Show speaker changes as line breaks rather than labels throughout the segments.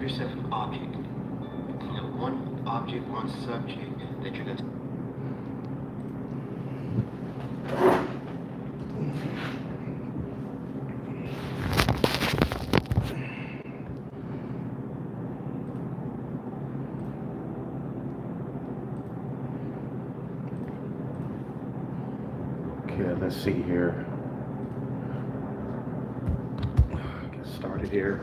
yourself an object. One object, one subject that you're going to.
Okay, let's see here. Get started here.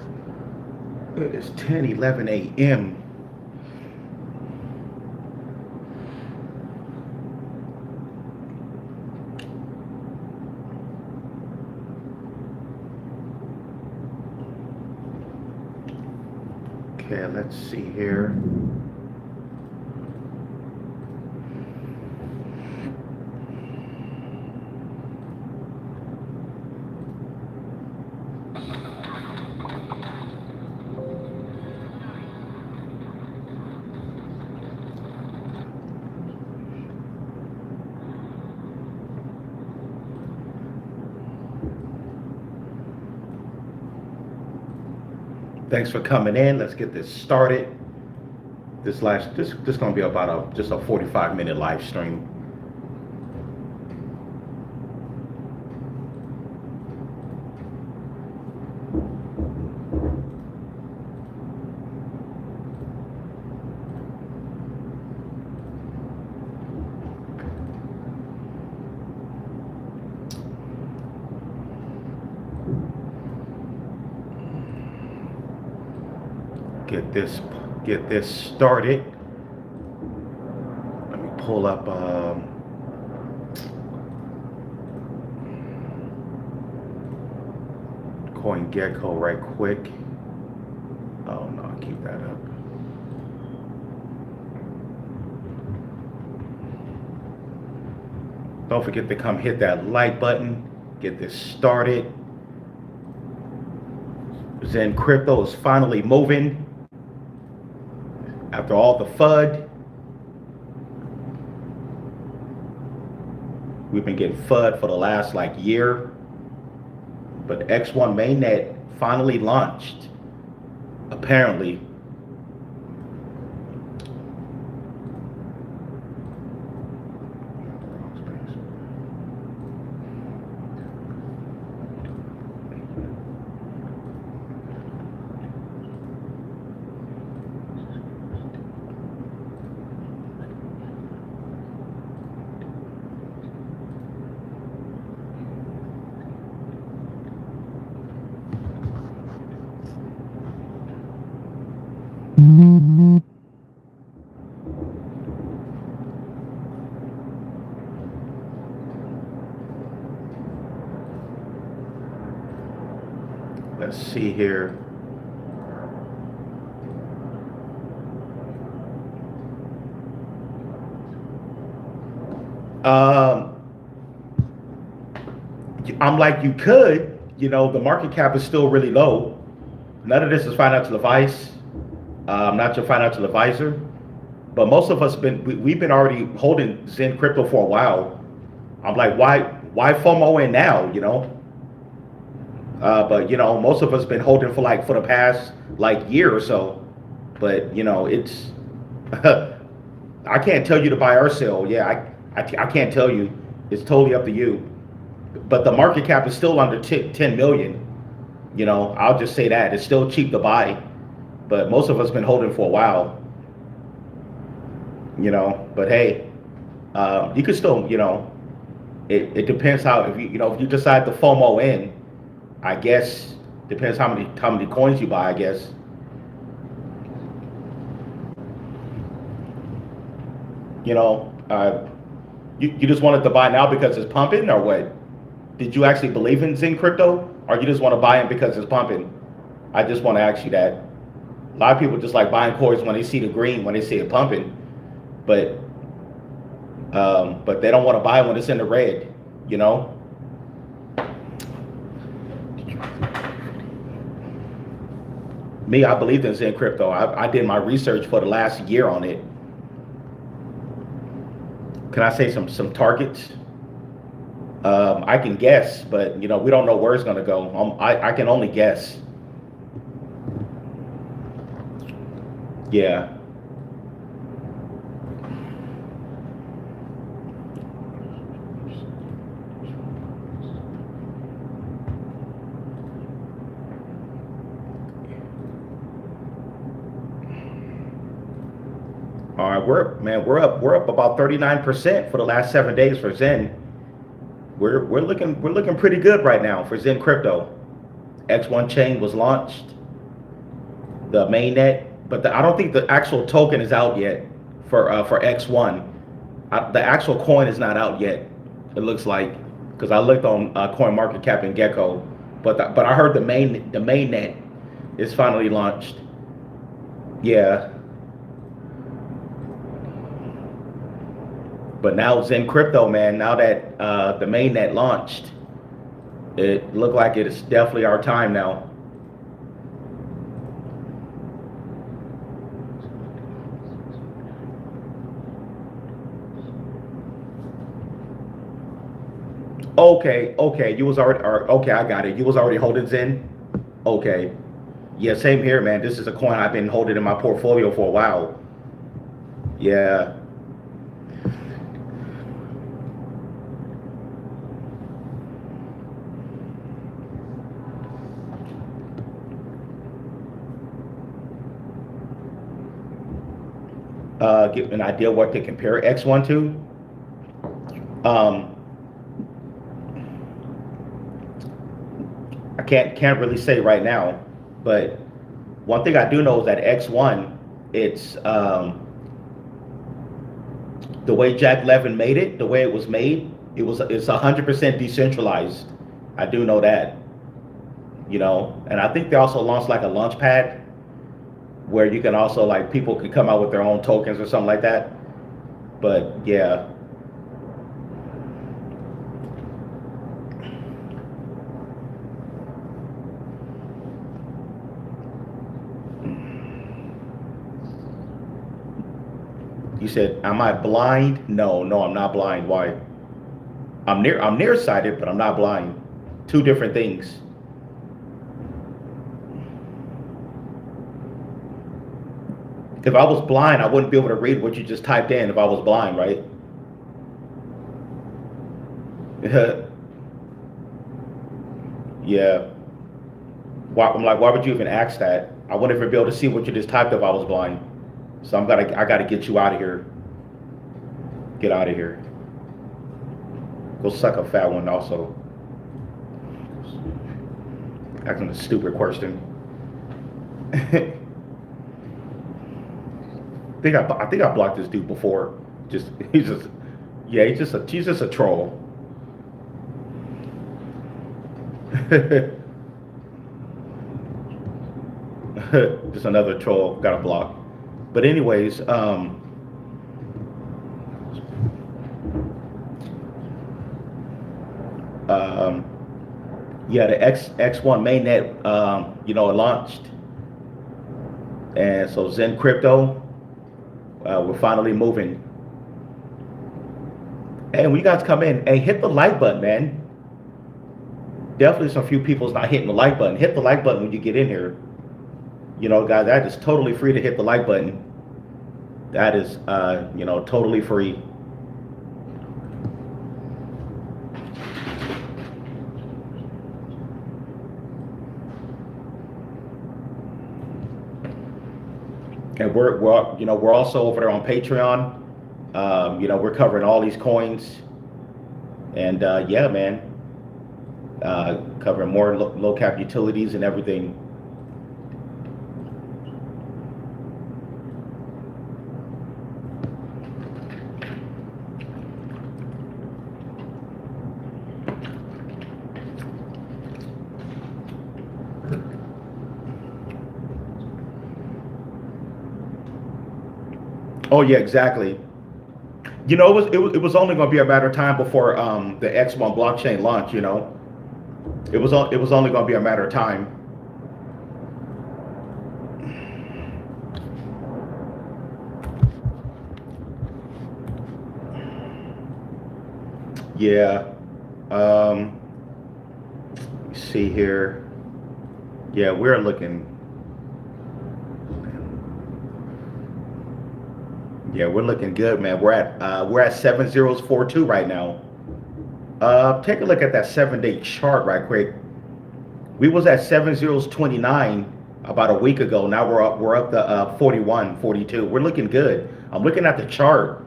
It's 10:11 a.m. Okay, let's see here. Thanks for coming in. Let's get this started. This gonna be about just a 45-minute live stream. Get this started. Let me pull up CoinGecko right quick. Oh no, I'll keep that up. Don't forget to come hit that like button. Get this started. Xen Crypto is finally moving. After all the FUD, we've been getting FUD for the last year, but X1 mainnet finally launched, apparently. Let's see here. I'm like, you could, the market cap is still really low. None of this is financial advice. I'm not your financial advisor, but most of us we've been already holding Xen Crypto for a while. I'm like, why FOMO in now, but most of us been holding for the past year or so. But it's I can't tell you to buy or sell. Yeah, I can't tell you. It's totally up to you. But the market cap is still under 10 million. I'll just say that it's still cheap to buy. But most of us been holding for a while. But hey, you could still, it depends how if you decide to FOMO in. I guess depends how many coins you buy. I guess. You just wanted to buy now because it's pumping, or what? Did you actually believe in Xen Crypto, or you just want to buy it because it's pumping? I just want to ask you that. A lot of people just like buying coins when they see the green, when they see it pumping, but they don't want to buy when it's in the red. Me, I believed in Xen Crypto. I did my research for the last year on it. Can I say some targets? I can guess, but we don't know where it's going to go. I can only guess. Yeah. All right, we're up about 39% for the last 7 days for Zen. We're looking pretty good right now for Zen Crypto. X1 chain was launched, the mainnet, but I don't think the actual token is out yet for X1. The actual coin is not out yet. It looks like, because I looked on Coin Market Cap and Gecko, but I heard the mainnet is finally launched. Yeah, but now Zen Crypto, man. Now that the mainnet launched, it looked like it is definitely our time now. Okay, okay, you was already, okay, I got it. You was already holding Zen. Okay, yeah, same here, man. This is a coin I've been holding in my portfolio for a while. Yeah. Give an idea what to compare X1 to. Um, I can't really say right now, but one thing I do know is that X1, it's the way Jack Levin made it, the way it was made, it's 100% decentralized. I do know that, and I think they also launched like a launch pad where you can also like people could come out with their own tokens or something like that. But yeah. You said, am I blind? No, no, I'm not blind. Why? I'm nearsighted, but I'm not blind. Two different things. If I was blind, I wouldn't be able to read what you just typed in if I was blind, right? Yeah. I'm like, why would you even ask that? I wouldn't even be able to see what you just typed if I was blind. So I gotta get you out of here. Get out of here. Go suck a fat one also. Asking a stupid question. I think I blocked this dude before. Just he's just yeah, he's just a troll. Just another troll. Got a block. But anyways, um, yeah, the X1 mainnet, it launched, and so Zen Crypto, we're finally moving. And when you guys come in, hey, hit the like button, man. Definitely some few people's not hitting the like button. Hit the like button when you get in here. Guys, that is totally free to hit the like button. That is, totally free. And we're also over there on Patreon. We're covering all these coins, and yeah, man, covering more low cap utilities and everything. Oh yeah, exactly. It was only going to be a matter of time before the X1 blockchain launch. It was only going to be a matter of time. Yeah. Let me see here. Yeah, we're looking. Yeah, we're looking good, man. We're at 7 zeros 4 2 right now. Take a look at that 7 day chart right quick. We was at 7 zeros 29 about a week ago. Now we're up to 41 42. We're looking good. I'm looking at the chart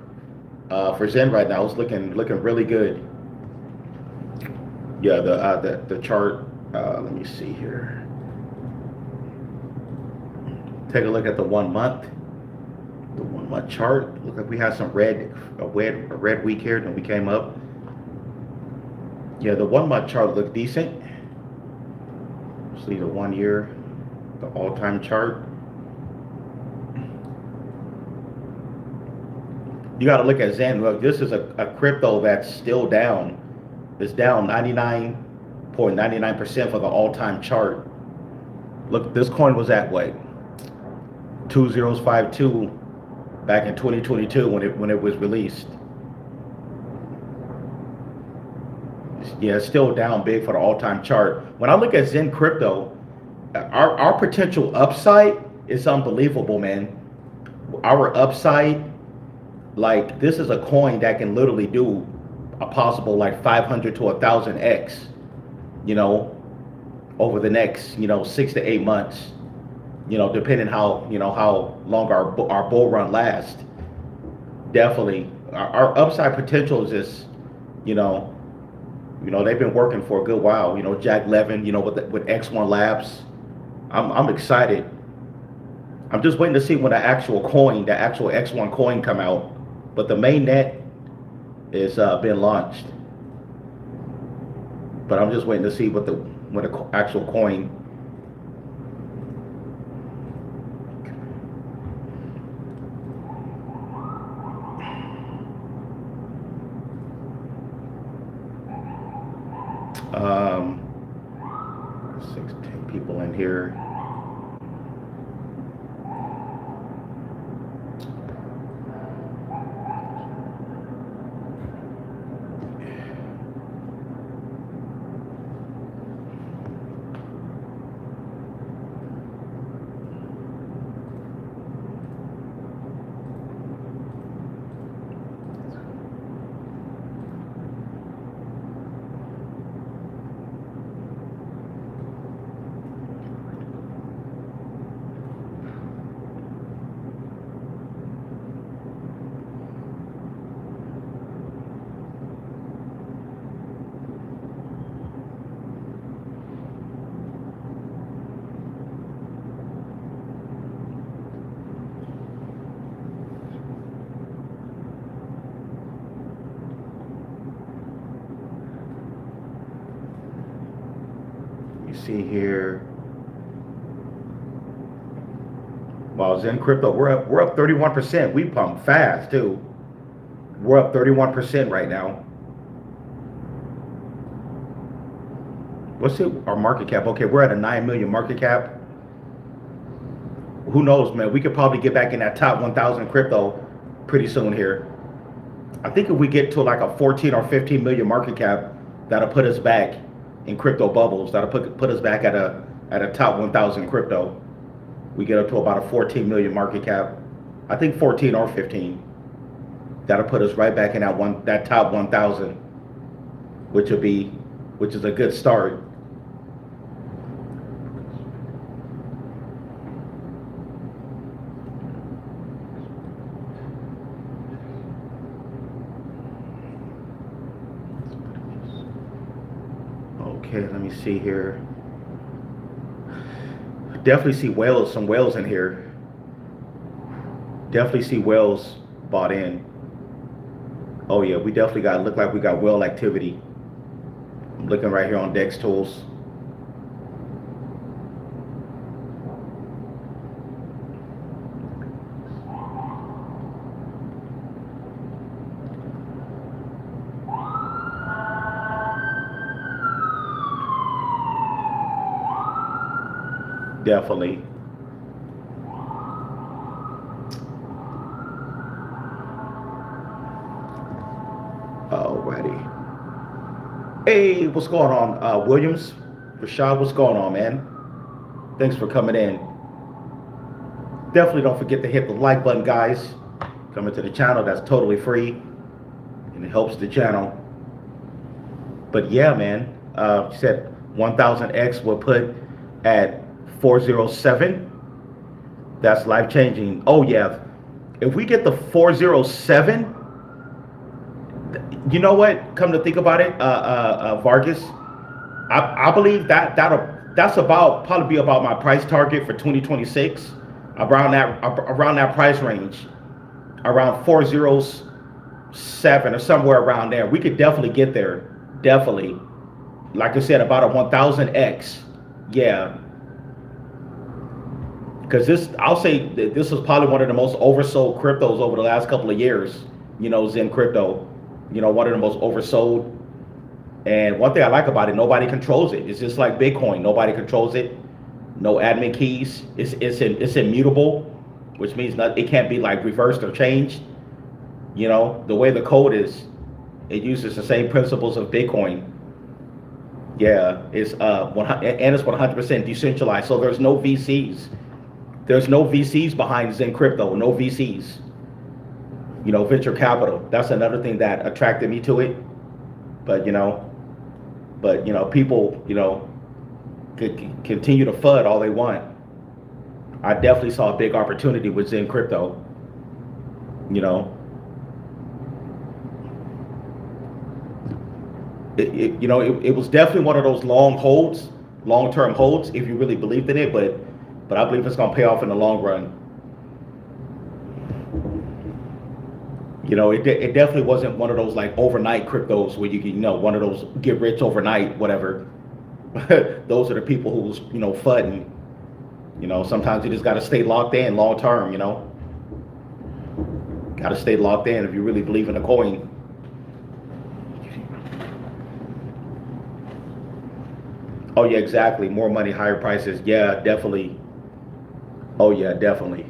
for Zen right now. It's looking really good. Yeah, the chart. Let me see here. Take a look at the 1 month. The 1 month chart. Look like we had some red week here. Then we came up. Yeah, the 1 month chart looked decent. See the 1 year, the all-time chart. You got to look at Zen. Look, this is a crypto that's still down. It's down 99.99% for the all-time chart. Look, this coin was at what? 2052 back in 2022 when it was released. Yeah, it's still down big for the all-time chart. When I look at Xen Crypto, our potential upside is unbelievable, man. Our upside, like this is a coin that can literally do a possible like 500 to 1,000x, you know, over the next 6 to 8 months, depending how long our bull run lasts. Definitely, our upside potential is just, you know. They've been working for a good while. Jack Levin, with X1 Labs. I'm excited. I'm just waiting to see when the actual X1 coin come out. But the main net is been launched. But I'm just waiting to see when the actual coin. Um, 16 people in here. You see here. Wow, Xen Crypto, we're up 31%. We pumped fast too. We're up 31% right now. What's our market cap? Okay, we're at a 9 million market cap. Who knows, man? We could probably get back in that top 1,000 crypto pretty soon here. I think if we get to like a 14 or 15 million market cap, that'll put us back in crypto bubbles. That'll put us back at a top 1,000 crypto. We get up to about a 14 million market cap. I think 14 or 15. That'll put us right back in that top 1,000, which is a good start. Okay, let me see here. Definitely see some whales in here. Definitely see whales bought in. Oh yeah, we definitely look like we got whale activity. I'm looking right here on Dex Tools. Definitely. Alrighty. Hey, what's going on, Williams? Rashad, what's going on, man? Thanks for coming in. Definitely don't forget to hit the like button, guys. coming to the channel. That's totally free, and it helps the channel. But yeah, man, you said 1000X will put at 407. That's life changing. Oh yeah, if we get the 407, you know what? Come to think about it, Vargas, I believe that's about probably be about my price target for 2026, around that price range, around 407 or somewhere around there. We could definitely get there. Definitely, like I said, about a 1000X. Yeah, because I'll say this was probably one of the most oversold cryptos over the last couple of years. Xen Crypto, one of the most oversold. And one thing I like about it, nobody controls it. It's just like Bitcoin. Nobody controls it. No admin keys. It's immutable, which means it can't be like reversed or changed. The way the code is, it uses the same principles of Bitcoin. Yeah, it's and it's 100% decentralized. So there's no VCs. There's no VCs behind Xen Crypto. No VCs. Venture capital. That's another thing that attracted me to it. But people could continue to FUD all they want. I definitely saw a big opportunity with Xen Crypto. It was definitely one of those long-term holds, if you really believed in it. But I believe it's gonna pay off in the long run. It definitely wasn't one of those like overnight cryptos where you can, one of those get rich overnight, whatever. Those are the people who's, FUDing. Sometimes you just got to stay locked in long term, Got to stay locked in if you really believe in a coin. Oh, yeah, exactly. More money, higher prices. Yeah, definitely. Oh, yeah, definitely.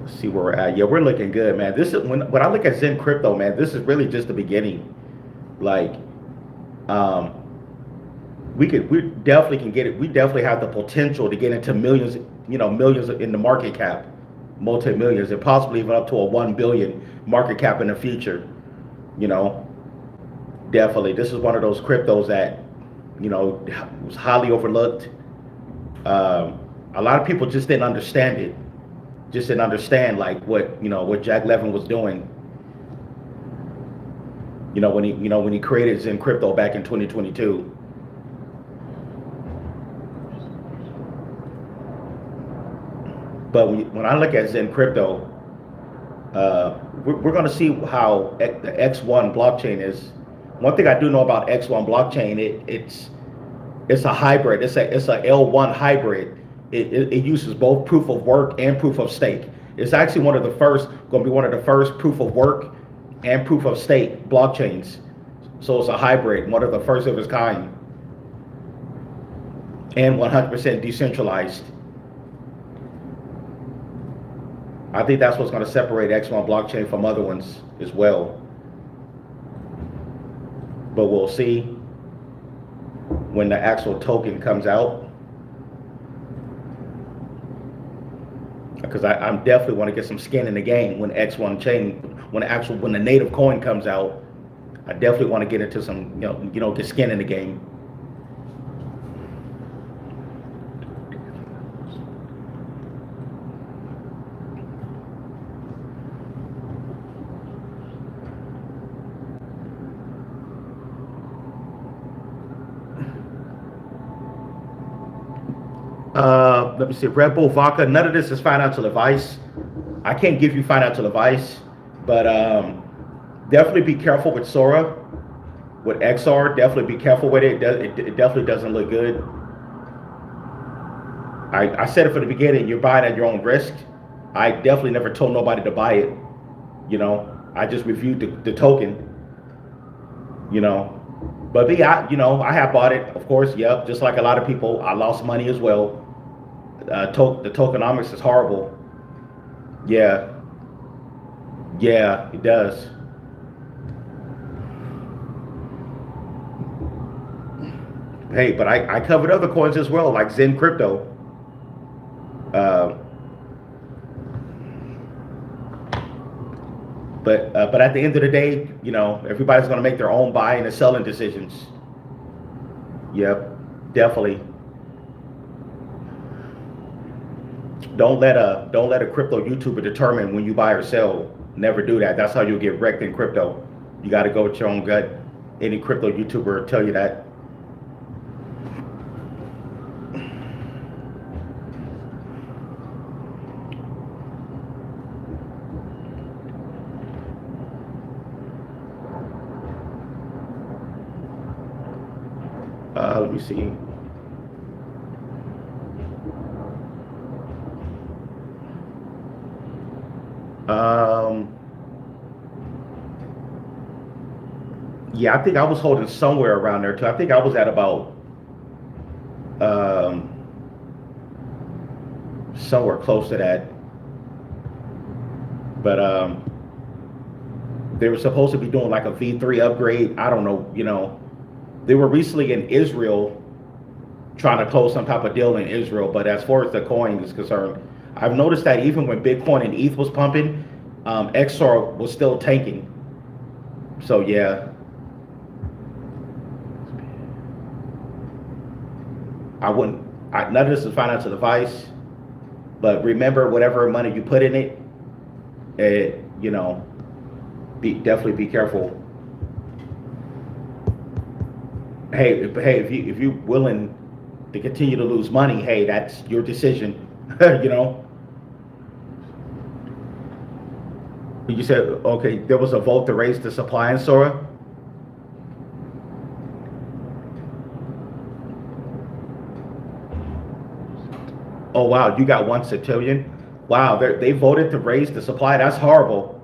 Let's see where we're at. Yeah, we're looking good, man. This is when I look at Xen Crypto, man, this is really just the beginning. Like, we definitely can get it. We definitely have the potential to get into millions, millions in the market cap, multi-millions, and possibly even up to a 1 billion market cap in the future. Definitely. This is one of those cryptos that, was highly overlooked. A lot of people just didn't understand it. Just didn't understand like what Jack Levin was doing. When he created Xen Crypto back in 2022. But when I look at Xen Crypto, we're going to see how the X1 blockchain is. One thing I do know about X1 blockchain, it's a hybrid. It's a L1 hybrid. It uses both proof of work and proof of stake. It's actually going to be one of the first proof of work and proof of stake blockchains. So it's a hybrid, one of the first of its kind, and 100% decentralized. I think that's what's going to separate X1 blockchain from other ones as well. But we'll see when the actual token comes out. Because I'm definitely want to get some skin in the game when X1 chain, when the native coin comes out. I definitely want to get into some, get skin in the game. Let me see, Red Bull Vodka. None of this is financial advice. I can't give you financial advice, but definitely be careful with Sora, with XR. Definitely be careful with it. It definitely doesn't look good. I said it from the beginning. You're buying at your own risk. I definitely never told nobody to buy it. I just reviewed the token. But I have bought it, of course. Yep, just like a lot of people, I lost money as well. The tokenomics is horrible. Yeah, it does. Hey, but I covered other coins as well, like Xen Crypto. Uh, but at the end of the day, everybody's going to make their own buying and selling decisions. Yep, definitely. Don't let a crypto YouTuber determine when you buy or sell. Never do that. That's how you'll get wrecked in crypto. You got to go with your own gut. Any crypto YouTuber will tell you that. Let me see. Yeah, I think I was holding somewhere around there too. I think I was at about um, somewhere close to that. But they were supposed to be doing like a V3 upgrade. I don't know. They were recently in Israel trying to close some type of deal in Israel. But as far as the coin is concerned, I've noticed that even when Bitcoin and ETH was pumping, XR was still tanking. So yeah, none of this is financial advice, but remember, whatever money you put in it, definitely be careful. Hey, if you're willing to continue to lose money, hey, that's your decision. you know. You said, okay, there was a vote to raise the supply in Sora. Oh wow, you got 1 septillion. Wow, they voted to raise the supply. That's horrible.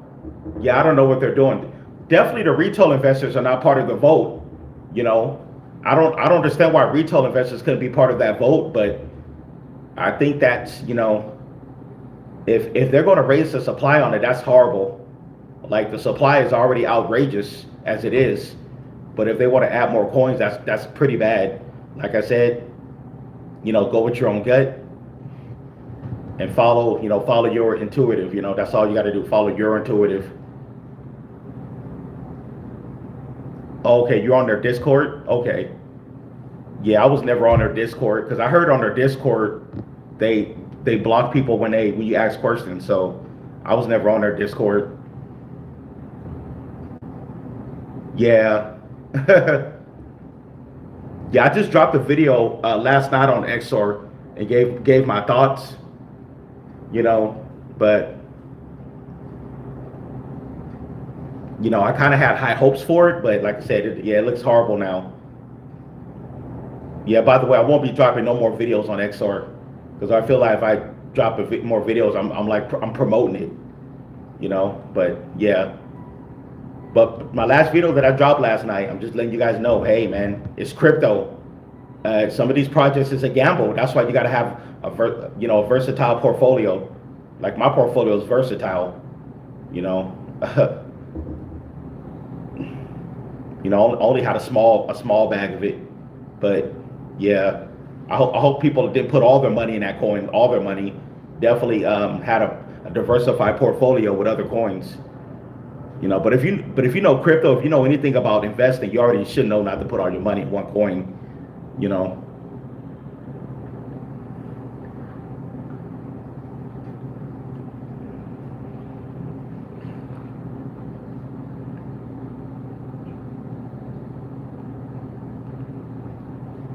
Yeah, I don't know what they're doing. Definitely, the retail investors are not part of the vote. You know, I don't understand why retail investors couldn't be part of that vote, but I think that's if they're going to raise the supply on it, that's horrible. Like the supply is already outrageous as it is, but if they want to add more coins, that's pretty bad. Like I said, go with your own gut and follow your intuitive. That's all you got to do. Follow your intuitive. Okay, you're on their Discord. Okay, yeah, I was never on their Discord because I heard on their Discord they block people when you ask questions. So I was never on their Discord. Yeah. Yeah, I just dropped a video last night on XR and gave my thoughts, but I kind of had high hopes for it, but like I said, it looks horrible now. Yeah, by the way, I won't be dropping no more videos on XR because I feel like if I drop more videos, I'm promoting it, but yeah. But my last video that I dropped last night, I'm just letting you guys know, hey man, it's crypto. Some of these projects is a gamble. That's why you got to have a versatile portfolio. Like my portfolio is versatile. Only had a small bag of it, but yeah, I hope people didn't put all their money in that coin. All their money, definitely had a diversified portfolio with other coins. But if you know crypto, if you know anything about investing, you already should know not to put all your money in one coin.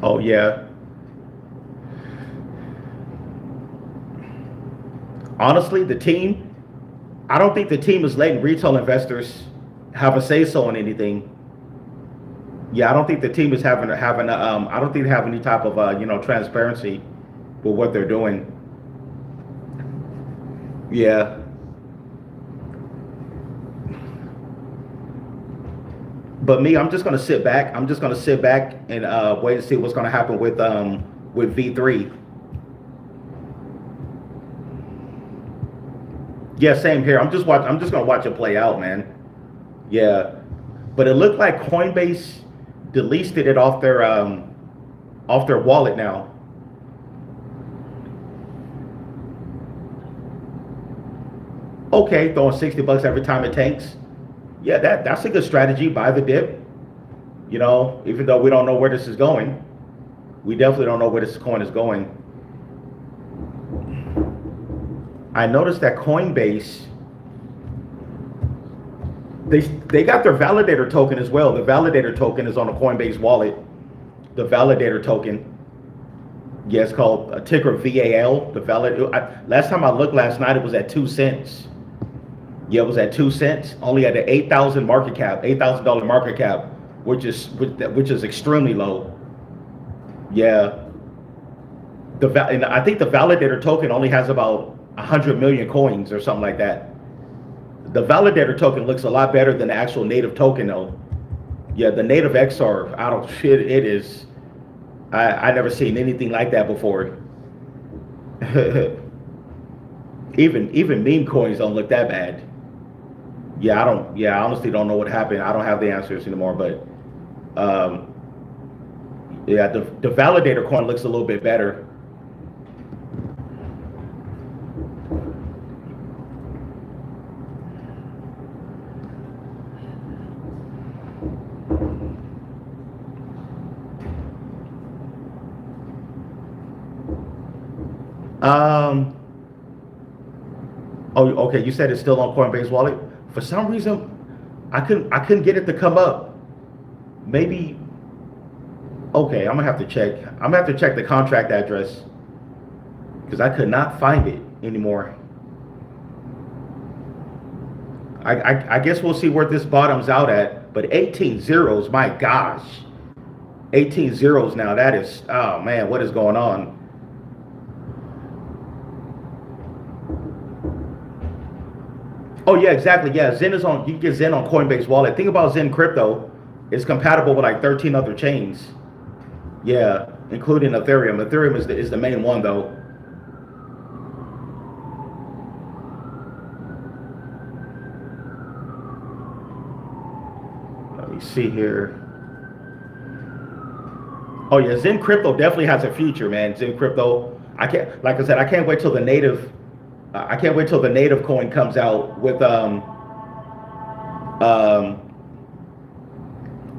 Oh yeah. Honestly, I don't think the team is letting retail investors have a say so on anything. Yeah, I don't think the team is having I don't think they have any type of transparency with what they're doing. Yeah. But me, I'm just gonna sit back. I'm just gonna sit back and wait to see what's gonna happen with V3. Yeah, same here. I'm just gonna watch it play out, man. Yeah, but it looked like Coinbase delisted it off their off their wallet now. Okay, throwing 60 bucks every time it tanks. Yeah, that's a good strategy. Buy the dip. You know, even though we don't know where this is going, we definitely don't know where this coin is going. I noticed that Coinbase, they got their validator token as well. The validator token is on the Coinbase wallet. The validator token. Yeah, it's called a ticker VAL. The last time I looked last night, it was at 2 cents. Yeah, it was at 2 cents. Only at an 8,000 market cap, $8,000 market cap, which is extremely low. Yeah, and I think the validator token only has about 100 million coins or something like that. The validator token looks a lot better than the actual native token though. Yeah, the native XR, I don't shit. It is. I never seen anything like that before. even meme coins don't look that bad. Yeah, I don't. Yeah, I honestly don't know what happened. I don't have the answers anymore. But yeah, the validator coin looks a little bit better. Oh, okay. You said it's still on Coinbase Wallet. For some reason, I couldn't get it to come up. Maybe. Okay, I'm gonna have to check. I'm gonna have to check the contract address because I could not find it anymore. I guess we'll see where this bottoms out at. But 18 zeros, my gosh, 18 zeros now. That is, oh man, what is going on? Oh yeah, exactly. Yeah, Xen is on. You can get Xen on Coinbase Wallet. Think about Xen Crypto. It's compatible with like 13 other chains. Yeah, including Ethereum. Ethereum is the main one though. Let me see here. Oh yeah, Xen Crypto definitely has a future, man. Xen Crypto. I can't, like I said, I can't wait till the native. I can't wait till the native coin comes out um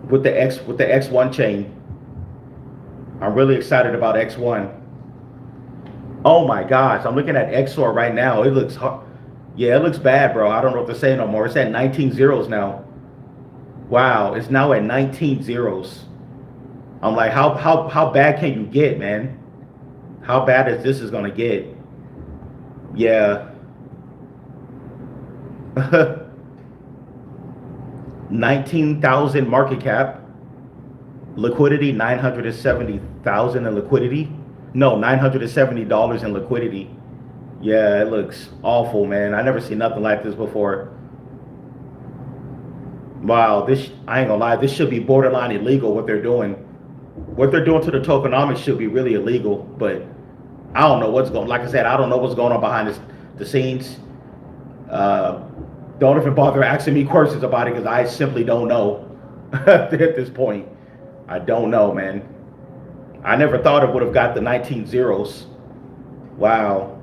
with the X1 chain. I'm really excited about X1. Oh my gosh, I'm looking at XOR right now. It looks hard. Yeah, it looks bad, bro. I don't know what to say no more. It's at 19 zeros now. Wow, it's now at 19 zeros. I'm like, how bad can you get, man? How bad is this gonna get? Yeah. 19,000 market cap. Liquidity 970,000 in liquidity. No, $970 in liquidity. Yeah, it looks awful, man. I never seen nothing like this before. Wow, this, I ain't gonna lie, this should be borderline illegal what they're doing. What they're doing to the tokenomics should be really illegal, but I don't know what's going. Like I said, I don't know what's going on behind the scenes. Don't even bother asking me questions about it because I simply don't know at this point. I don't know, man. I never thought it would have got the 19 zeros. Wow.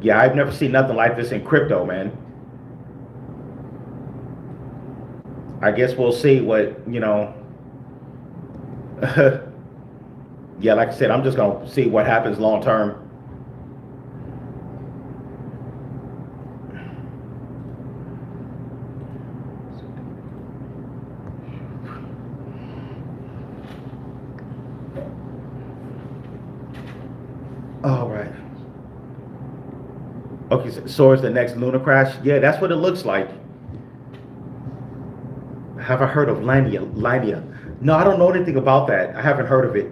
Yeah, I've never seen nothing like this in crypto, man. I guess we'll see what, you know. Yeah, like I said, I'm just gonna see what happens long term. All right. Okay, so is the next lunar crash? Yeah, that's what it looks like. Have I heard of Linea? No, I don't know anything about that. I haven't heard of it.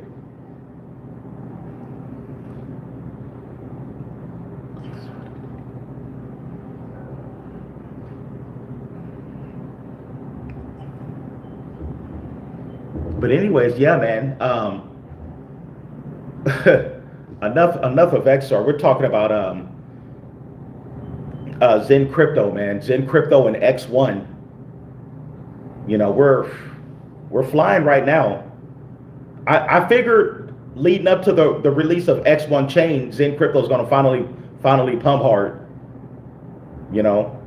But anyways, yeah, man. Enough of XR. We're talking about Xen Crypto, man. Xen Crypto and X1. You know, we're flying right now. I figured leading up to the release of X1 chain, Xen Crypto is going to finally pump hard. You know,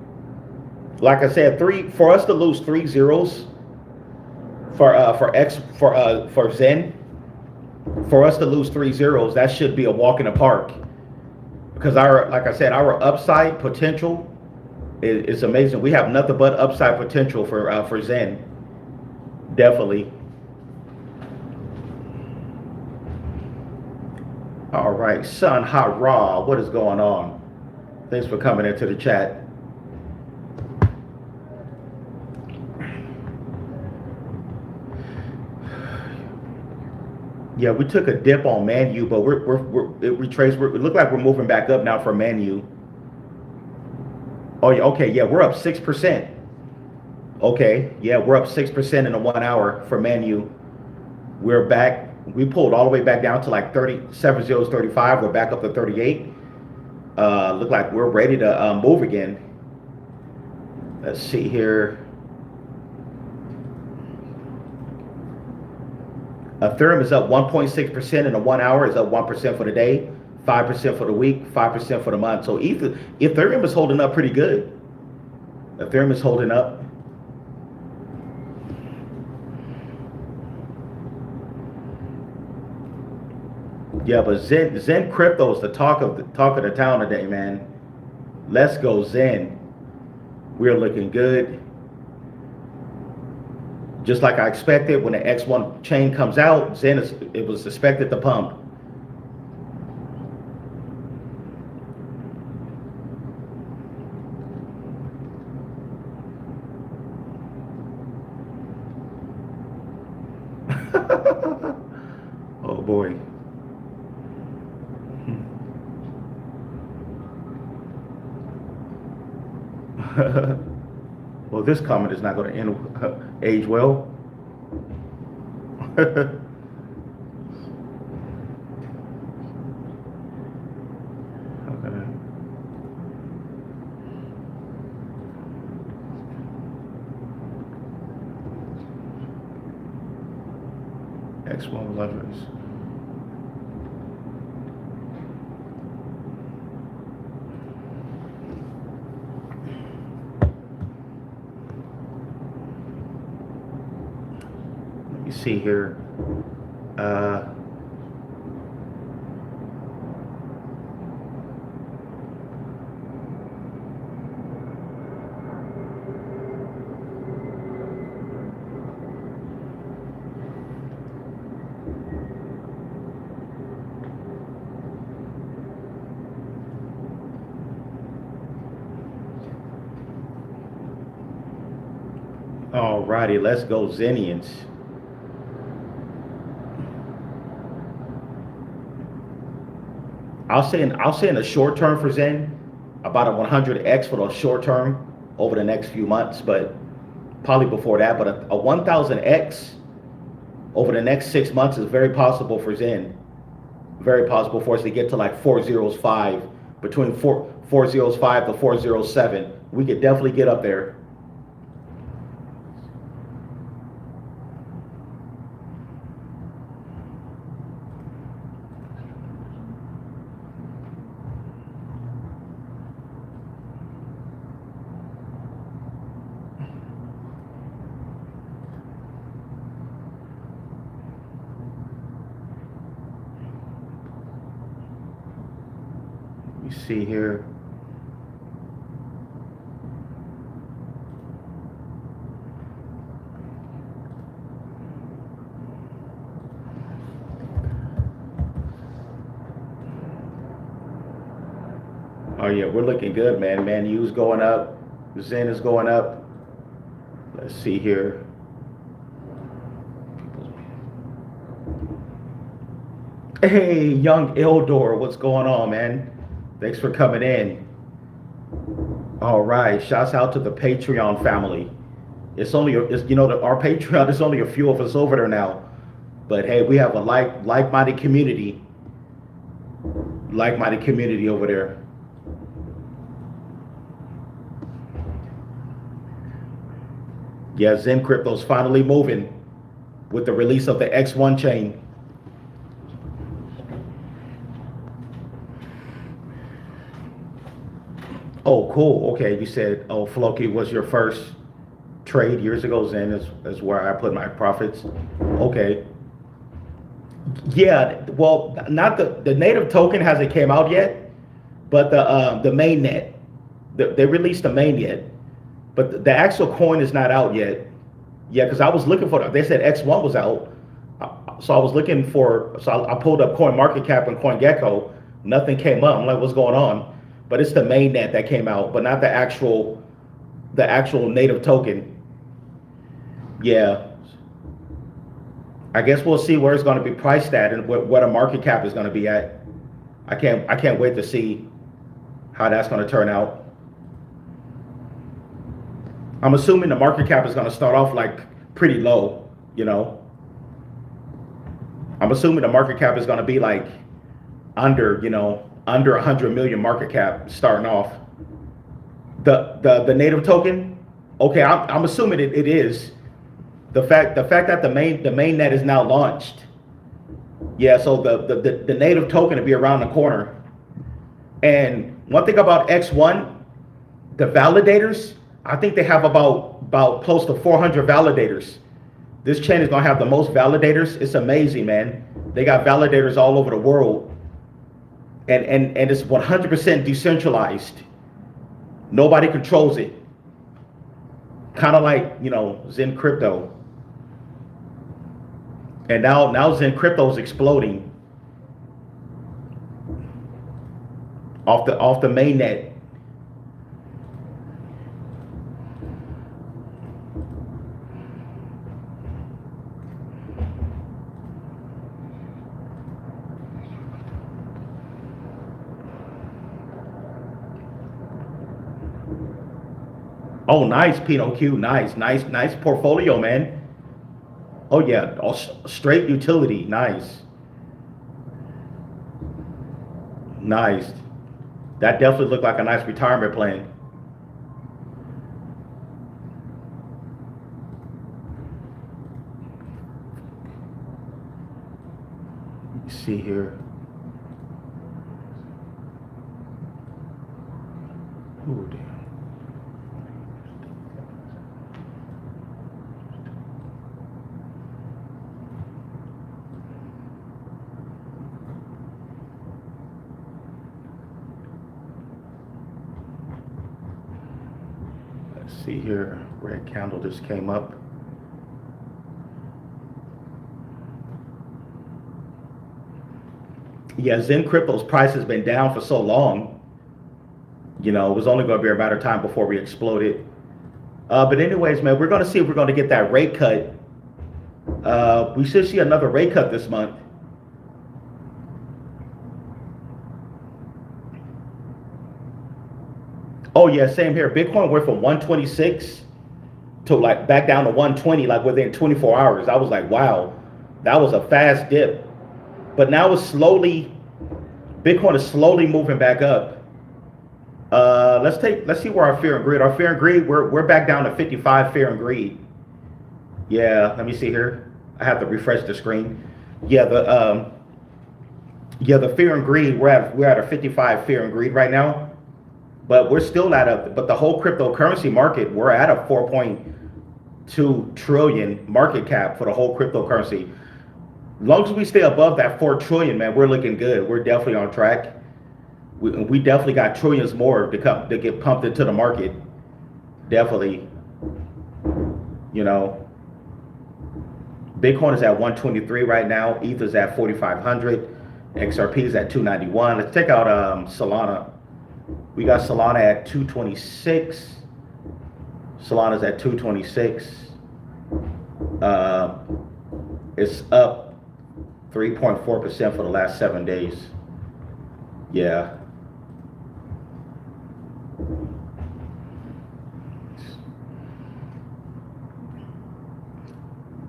like I said, for us to lose 3 zeros for Xen, for us to lose 3 zeros, that should be a walk in the park. Because like I said, our upside potential is amazing. We have nothing but upside potential for Xen. Definitely. All right, Sun Hot Raw, what is going on? Thanks for coming into the chat. Yeah, we took a dip on Manu, but it retraced. It looked like we're moving back up now for Manu. Oh, yeah, okay, yeah, we're up 6%. Okay, yeah, we're up 6% in the 1 hour for Manu. We're back. We pulled all the way back down to like 37 zeros 35. We're back up to 38. Look like we're ready to move again. Let's see here. Ethereum is up 1.6% in the 1 hour. Is up 1% for the day, 5% for the week, 5% for the month. So Ethereum is holding up pretty good. Ethereum is holding up. Yeah, but Xen Crypto is the talk of the town today, man. Let's go Xen. We're looking good. Just like I expected, when the X1 chain comes out, it was expected to pump. Oh boy. Well, this comment is not going to age well. X1 levers. See here. Alrighty, let's go Xenians. I'll say in the short term for Xen, about a 100x for the short term over the next few months, but probably before that. But a 1000x over the next 6 months is very possible for Xen. Very possible for us to get to like 405, between 405 to 407. We could definitely get up there. See here. Oh yeah, we're looking good, man. Manu's going up. Xen is going up. Let's see here. Hey, young Eldor, what's going on, man? Thanks for coming in. All right, shouts out to the Patreon family. Our Patreon, there's only a few of us over there now, but hey, we have a like-minded community over there. Yeah, Xen Crypto's finally moving with the release of the X1 chain. Oh, cool. Okay, you said, oh, Floki was your first trade years ago. Zen is where I put my profits. Okay. Yeah, well, not the native token hasn't came out yet, but the main net, they released the main net, but the actual coin is not out yet. Yeah, because I was looking for they said X1 was out, so I was looking for. So I pulled up Coin Market Cap and CoinGecko. Nothing came up. I'm like, what's going on? But it's the main net that came out, but not the actual native token. Yeah, I guess we'll see where it's going to be priced at and what a market cap is going to be at. I can't wait to see how that's going to turn out. I'm assuming the market cap is going to start off like pretty low, you know. I'm assuming the market cap is going to be like under, under 100 million market cap starting off. The native token, okay, I'm assuming it is. The fact that the main net is now launched. Yeah, so the native token will be around the corner. And one thing about X1, the validators, I think they have about close to 400 validators. This chain is gonna have the most validators. It's amazing, man. They got validators all over the world, and it's 100% decentralized. Nobody controls it. Kind of like Xen Crypto. And now Xen Crypto is exploding off the main net. Oh, nice, Pinot Q. Nice portfolio, man. Oh yeah, all straight utility. Nice. That definitely looked like a nice retirement plan. Let me see here. Oh damn. See here, red candle just came up. Yeah, Xen Crypto's price has been down for so long. It was only going to be a matter of time before we exploded. But anyways, man, we're going to see if we're going to get that rate cut. We should see another rate cut this month. Oh yeah, same here. Bitcoin went from 126 to like back down to 120 like within 24 hours. I was like, wow, that was a fast dip. But now Bitcoin is slowly moving back up. Let's see where our fear and greed. Our fear and greed, we're back down to 55 fear and greed. Yeah, let me see here. I have to refresh the screen. Yeah, the fear and greed, we're at a 55 fear and greed right now. But we're still but the whole cryptocurrency market, we're at a 4.2 trillion market cap for the whole cryptocurrency. As long as we stay above that 4 trillion, man, we're looking good. We're definitely on track. We definitely got trillions more to get pumped into the market. Definitely, Bitcoin is at 123 right now. Ether's at 4,500. XRP is at 291. Let's check out Solana. We got Solana at 226. Solana's at 226. It's up 3.4% for the last 7 days. Yeah.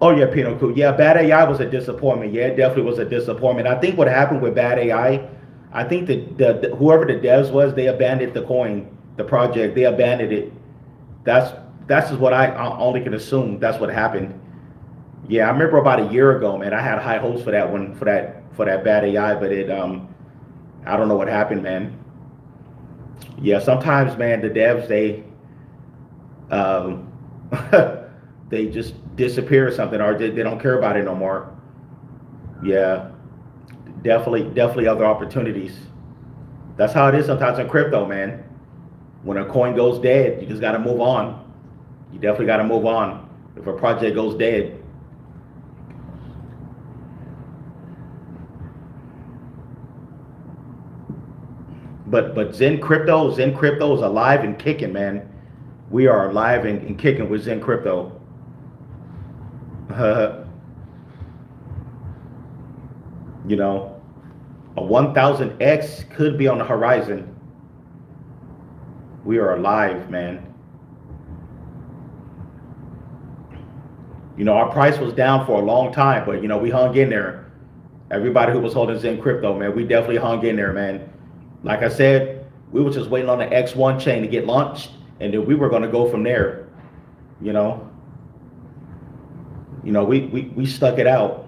Oh yeah, Pinot Cool. Yeah, Bad AI was a disappointment. Yeah, it definitely was a disappointment. I think what happened with Bad AI, I think that whoever the devs was, they abandoned the coin, the project. They abandoned it. That's just what I only can assume. That's what happened. Yeah, I remember about a year ago, man. I had high hopes for that one, for that bad AI, but I don't know what happened, man. Yeah, sometimes, man, the devs um, they just disappear or something, or they don't care about it no more. Yeah, definitely other opportunities. That's how it is sometimes in crypto, man. When a coin goes dead, you just got to move on. You definitely got to move on. If a project goes dead, but Zen Crypto is alive and kicking, man. We are alive and kicking with Zen Crypto. You know, a 1000x could be on the horizon. We are alive, man. You know, our price was down for a long time, but you know, we hung in there. Everybody who was holding Zen Crypto, man, we definitely hung in there, man. Like I said, we were just waiting on the X1 chain to get launched, and then we were going to go from there. You know, we stuck it out.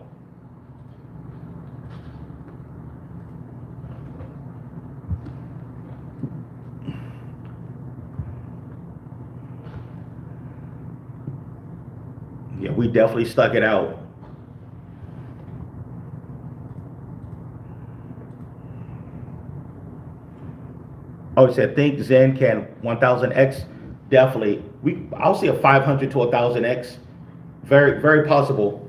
Yeah, we definitely stuck it out. Oh, you said think Zen can 1000x? Definitely. I'll see a 500 to 1000x. Very possible.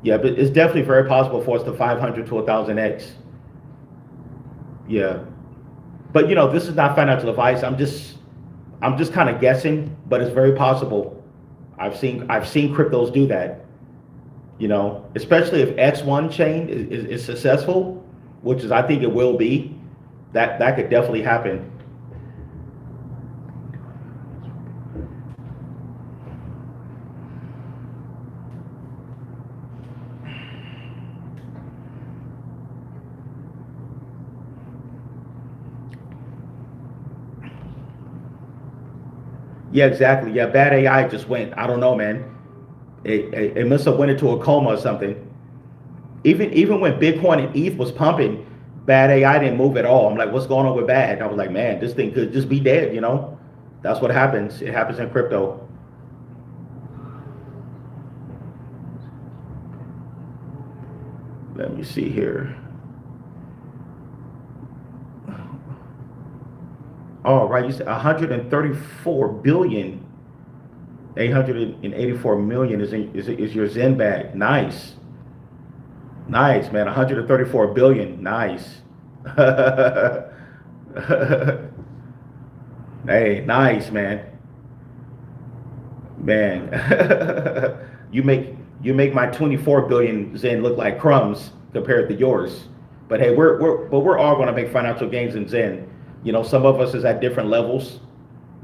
Yeah, but it's definitely very possible for us to 500 to 1000x. Yeah. But you know, this is not financial advice. I'm just kind of guessing, but it's very possible. I've seen cryptos do that. You know, especially if X1 chain is successful, which is I think it will be. That could definitely happen. Yeah, exactly. Yeah, bad AI just went. I don't know, man. It must have went into a coma or something. Even when Bitcoin and ETH was pumping, bad AI didn't move at all. I'm like, what's going on with bad? I was like, man, this thing could just be dead. You know, that's what happens. It happens in crypto. Let me see here. All right, you said 134 billion, 884 million is your Zen bag. Nice, nice, man. 134 billion. Nice. Hey, nice, man. Man, you make my 24 billion Zen look like crumbs compared to yours. But hey, we're all going to make financial gains in Zen. You know, some of us is at different levels.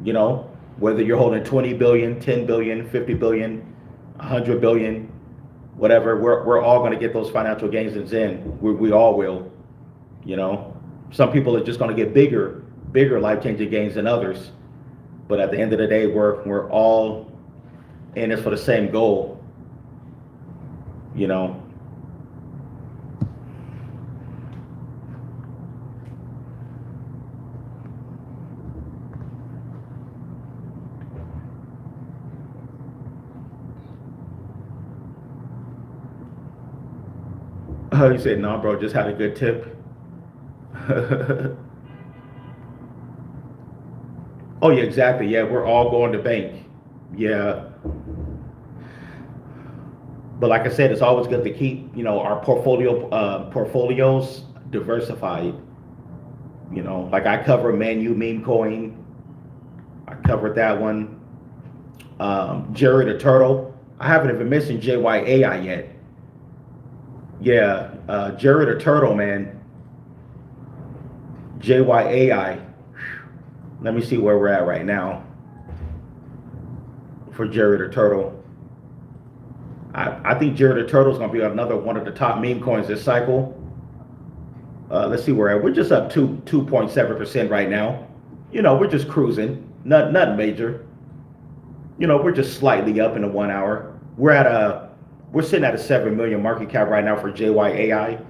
You know, whether you're holding 20 billion, 10 billion, 50 billion, 100 billion, whatever, we're all going to get those financial gains in Zen. We all will. You know, some people are just going to get bigger life-changing gains than others. But at the end of the day, we're all in this for the same goal. You know. You said, no, bro, just had a good tip. Oh, yeah, exactly. Yeah, we're all going to bank. Yeah. But like I said, it's always good to keep, our portfolios diversified. Like I cover Manu meme coin. I covered that one. Jerry the Turtle. I haven't even mentioned JYAI yet. Yeah, Jerry the Turtle, man. JYAI. Let me see where we're at right now for Jerry the Turtle. I think Jerry the Turtle is going to be another one of the top meme coins this cycle. Let's see where we're at. We're just up 2.7% right now. We're just cruising. Nothing major. We're just slightly up in the 1 hour. We're sitting at a 7 million market cap right now for JYAI.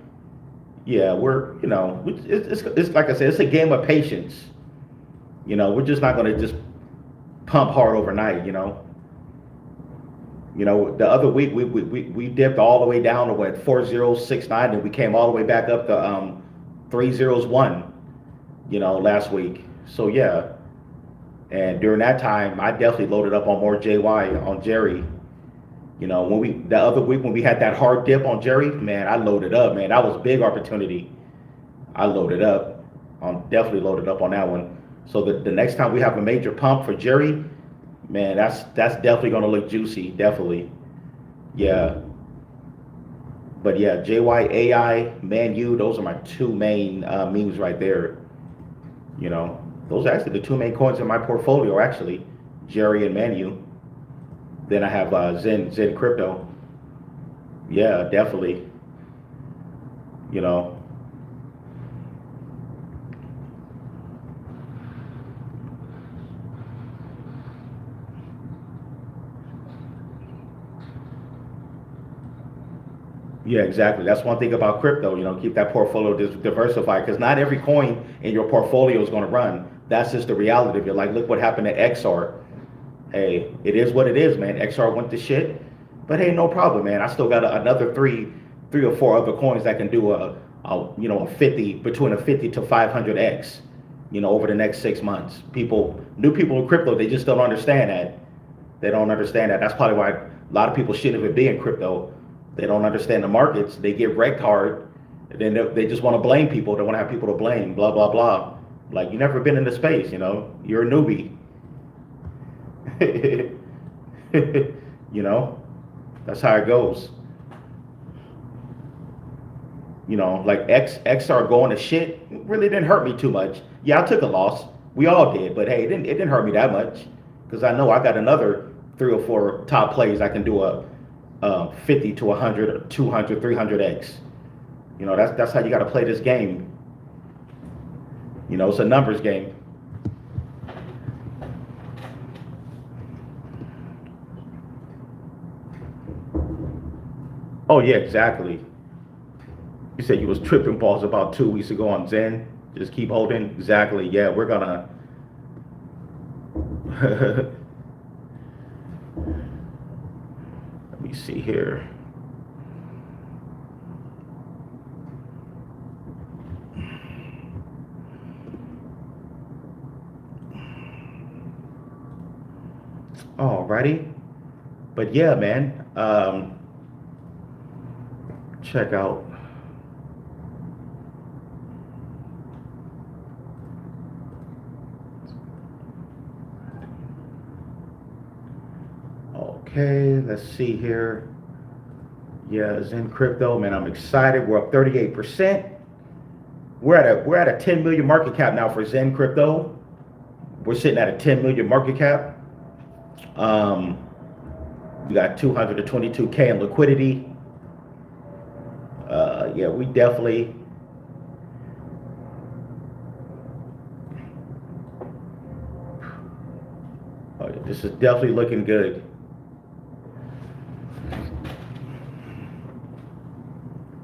Yeah, it's like I said, it's a game of patience. We're just not gonna just pump hard overnight. The other week we dipped all the way down to what 4069, and we came all the way back up to 301. Last week. So yeah, and during that time, I definitely loaded up on more JY on Jerry. The other week when we had that hard dip on Jerry, man, I loaded up, man. That was a big opportunity. I loaded up. Definitely loaded up on that one. So the next time we have a major pump for Jerry, man, that's definitely gonna look juicy. Definitely. Yeah. But yeah, JYAI, Man U, those are my two main memes right there. Those are actually the two main coins in my portfolio, actually, Jerry and Man U. Then I have Xen Crypto. Yeah, definitely. You know. Yeah, exactly. That's one thing about crypto. Keep that portfolio diversified because not every coin in your portfolio is going to run. That's just the reality of it. Like, look what happened to XR. Hey, it is what it is, man. XR went to shit, but hey, no problem, man. I still got another three or four other coins that can do a 50 between a 50 to 500x. Over the next 6 months. New people in crypto, they just don't understand that. They don't understand that. That's probably why a lot of people shouldn't even be in crypto. They don't understand the markets. They get wrecked hard. And then they just want to blame people. They want to have people to blame. Blah blah blah. Like you never been in the space. You're a newbie. That's how it goes. Like XR going to shit really didn't hurt me too much. Yeah, I took a loss. We all did, but hey, it didn't hurt me that much because I know I got another 3 or 4 top plays I can do a 50 to 100 or 200, 300x. That's how you got to play this game. It's a numbers game. Oh yeah, exactly. You said you was tripping balls about 2 weeks ago on Zen. Just keep holding. Exactly. Yeah, we're gonna. Let me see here. Alrighty. But yeah, man. Check out. Okay, let's see here. Yeah, Xen Crypto, man, I'm excited. We're up 38%. We're at a 10 million market cap now for Xen Crypto. We're sitting at a 10 million market cap. We got 222K in liquidity. Yeah, we definitely. Oh, this is definitely looking good.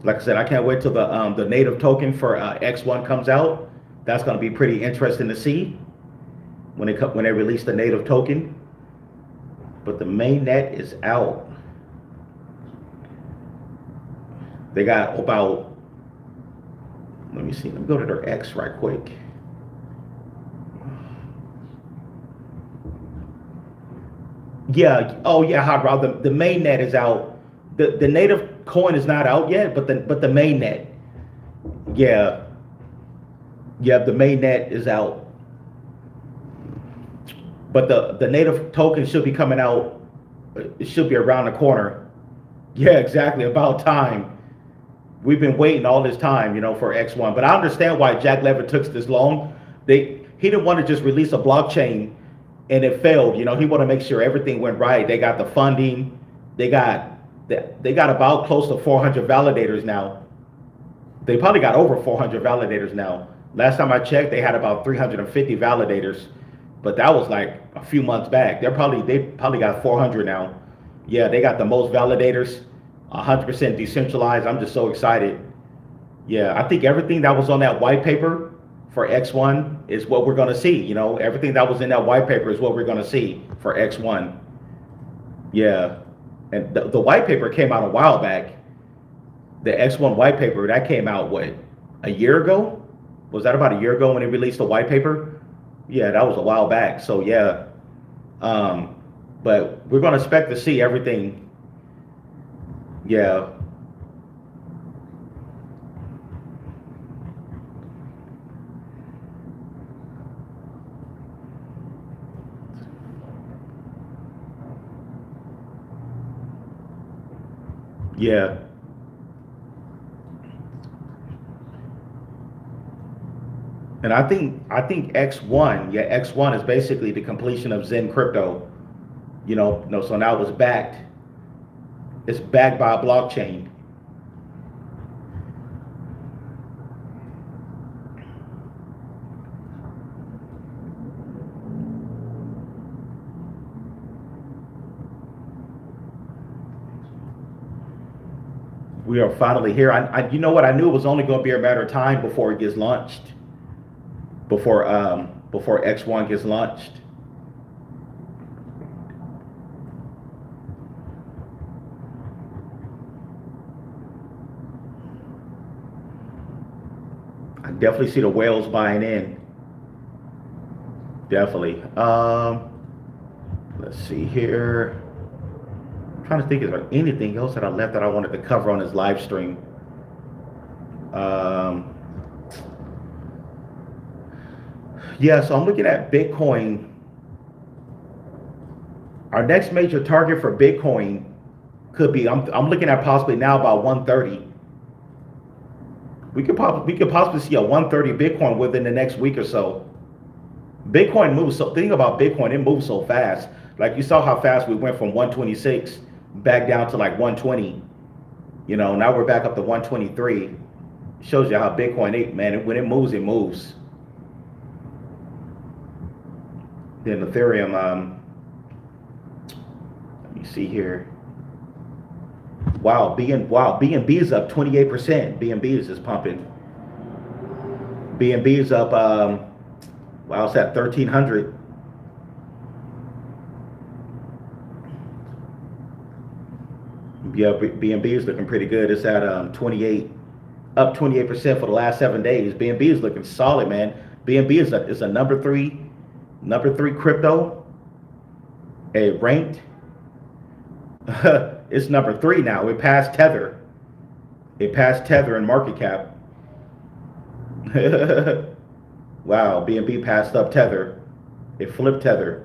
Like I said, I can't wait till the native token for X1 comes out. That's going to be pretty interesting to see when they release the native token. But the main net is out. They got about. Let me see. Let me go to their X right quick. Yeah. Oh yeah, Hot Rod. The main net is out. The native coin is not out yet, but the main net. Yeah. Yeah, the main net is out. But the native token should be coming out. It should be around the corner. Yeah, exactly. About time. We've been waiting all this time, for X1. But I understand why Jack Levitt took this long. He didn't want to just release a blockchain and it failed. He want to make sure everything went right. They got the funding. They got about close to 400 validators now. They probably got over 400 validators now. Last time I checked, they had about 350 validators. but that was like a few months back. They probably got 400 now. Yeah, they got the most validators, 100% decentralized. I'm just so excited. Yeah, I think everything that was on that white paper for X1 is what we're going to see. You know, everything that was in that white paper is what we're going to see for X1. Yeah, and the white paper came out a while back. The X1 white paper that came out what, a year ago? Was that about a year ago when they released the white paper? Yeah, that was a while back. So yeah, um, but we're going to expect to see everything. Yeah, yeah. And I think X1, yeah, X1 is basically the completion of Xen Crypto. No, so now it's backed by a blockchain. We are finally here. You know what? I knew it was only going to be a matter of time before it gets launched, before X1 gets launched. I definitely see the whales buying in. Definitely. Let's see here. I'm trying to think, is there anything else that I left that I wanted to cover on this live stream? Um, yeah, so I'm looking at Bitcoin. Our next major target for Bitcoin could be, I'm looking at possibly now about 130. We could possibly see a 130 Bitcoin within the next week or so. Bitcoin moves so. Think about Bitcoin; it moves so fast. Like you saw how fast we went from 126 back down to like 120. Now we're back up to 123. Shows you how Bitcoin, man, when it moves, it moves. Then Ethereum, let me see here. Wow, BNB is up 28%. BNB is just pumping. BNB is up. Wow, it's at 1,300. Yeah, BNB is looking pretty good. It's at 28, up 28% for the last 7 days. BNB is looking solid, man. BNB is a number three crypto. It ranked. It's number 3 now. It passed Tether. It passed Tether in market cap. Wow, BNB passed up Tether. It flipped Tether.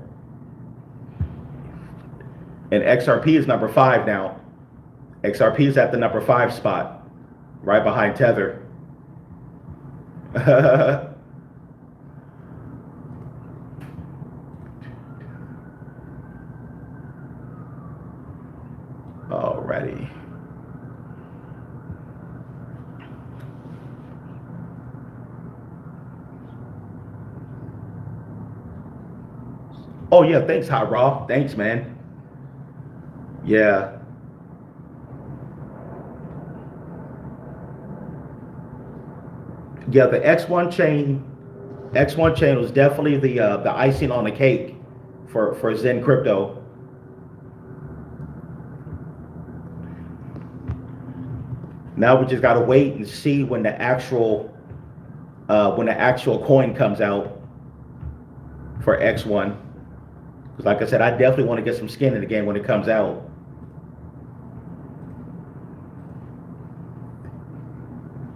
And XRP is number 5 now. XRP is at the number 5 spot, right behind Tether. Alrighty. Oh yeah, thanks, Hot Raw. Thanks, man. Yeah. Yeah, the X1 chain was definitely the icing on the cake for Xen Crypto. Now we just gotta wait and see when the actual coin comes out for X1. Because like I said, I definitely want to get some skin in the game when it comes out.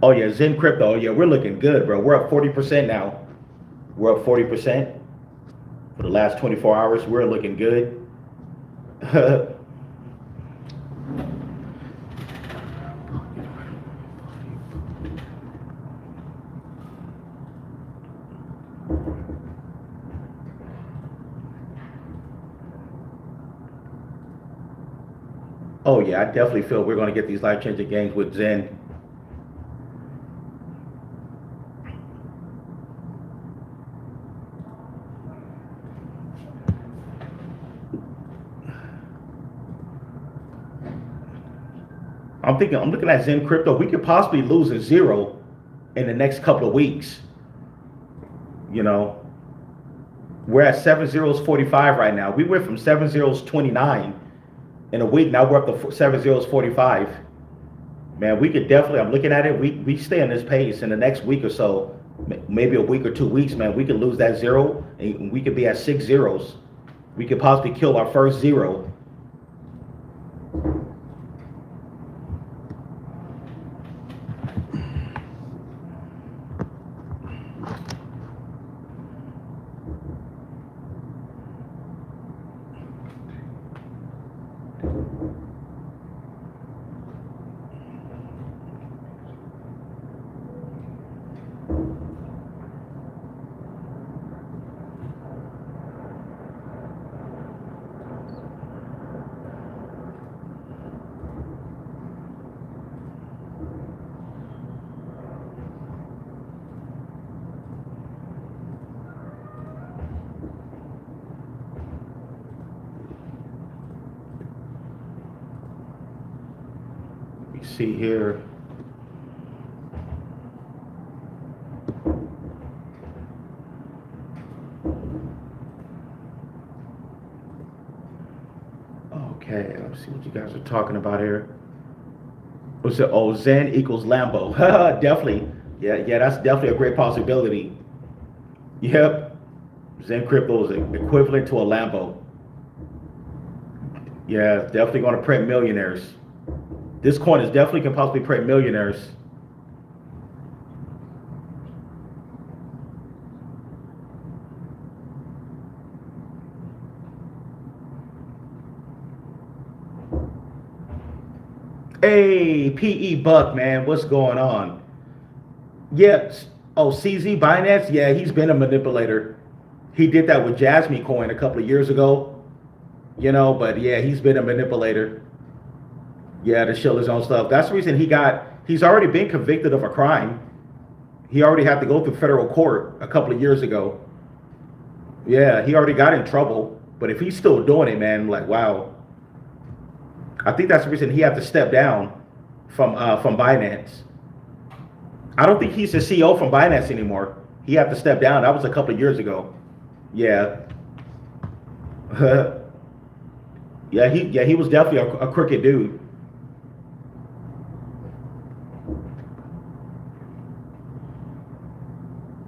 Oh yeah, Xen Crypto. Oh yeah, we're looking good, bro. We're up 40% now. We're up 40% for the last 24 hours. We're looking good. Oh yeah, I definitely feel we're going to get these life-changing games with Xen. I'm looking at Xen Crypto. We could possibly lose a zero in the next couple of weeks. You know, we're at 7 zeros 45 right now. We went from 7 zeros 29 in a week. Now we're up to 7 zeros 45. Man, we could definitely. I'm looking at it. We stay on this pace in the next week or so, maybe a week or 2 weeks. Man, we could lose that zero, and we could be at 6 zeros. We could possibly kill our first zero. You see here. Okay, let's see what you guys are talking about here. What's it? Oh, Zen equals Lambo. Definitely. Yeah, that's definitely a great possibility. Yep. Zen Crypto is equivalent to a Lambo. Yeah, definitely going to print millionaires. This coin is definitely can possibly print millionaires. Hey, PE Buck, man, what's going on? Yes. Oh, CZ Binance? Yeah, he's been a manipulator. He did that with Jasmine Coin a couple of years ago, but yeah, he's been a manipulator. Yeah, to shield his own stuff. That's the reason he's already been convicted of a crime. He already had to go through federal court a couple of years ago. Yeah, he already got in trouble. But if he's still doing it, man, like, wow. I think that's the reason he had to step down from Binance. I don't think he's the CEO from Binance anymore. He had to step down. That was a couple of years ago. Yeah. He was definitely a crooked dude.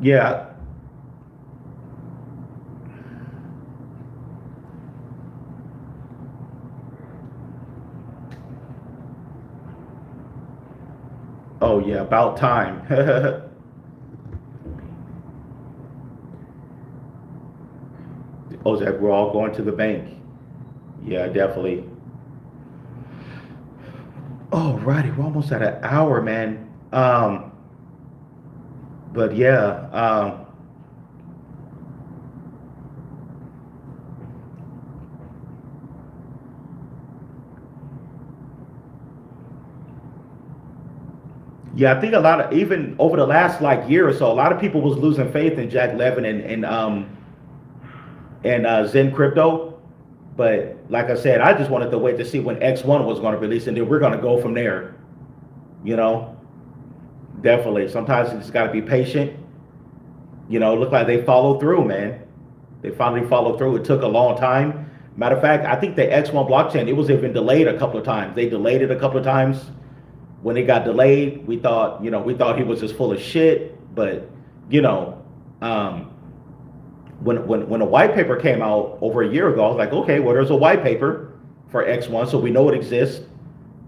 Yeah. Oh yeah, about time. Oh, Zach, we're all going to the bank. Yeah, definitely. Oh, righty, we're almost at an hour, man. But yeah, yeah, I think a lot of even over the last like year or so, a lot of people was losing faith in Jack Levin and Zen Crypto. But like I said, I just wanted to wait to see when X1 was going to release, and then we're going to go from there. You know, definitely. Sometimes you just got to be patient. Look like they followed through, man. They finally followed through. It took a long time. Matter of fact, I think the X1 blockchain, it was even delayed a couple of times. They delayed it a couple of times. When it got delayed, we thought he was just full of shit. But when a white paper came out over a year ago, I was like, okay, well, there's a white paper for X1, so we know it exists.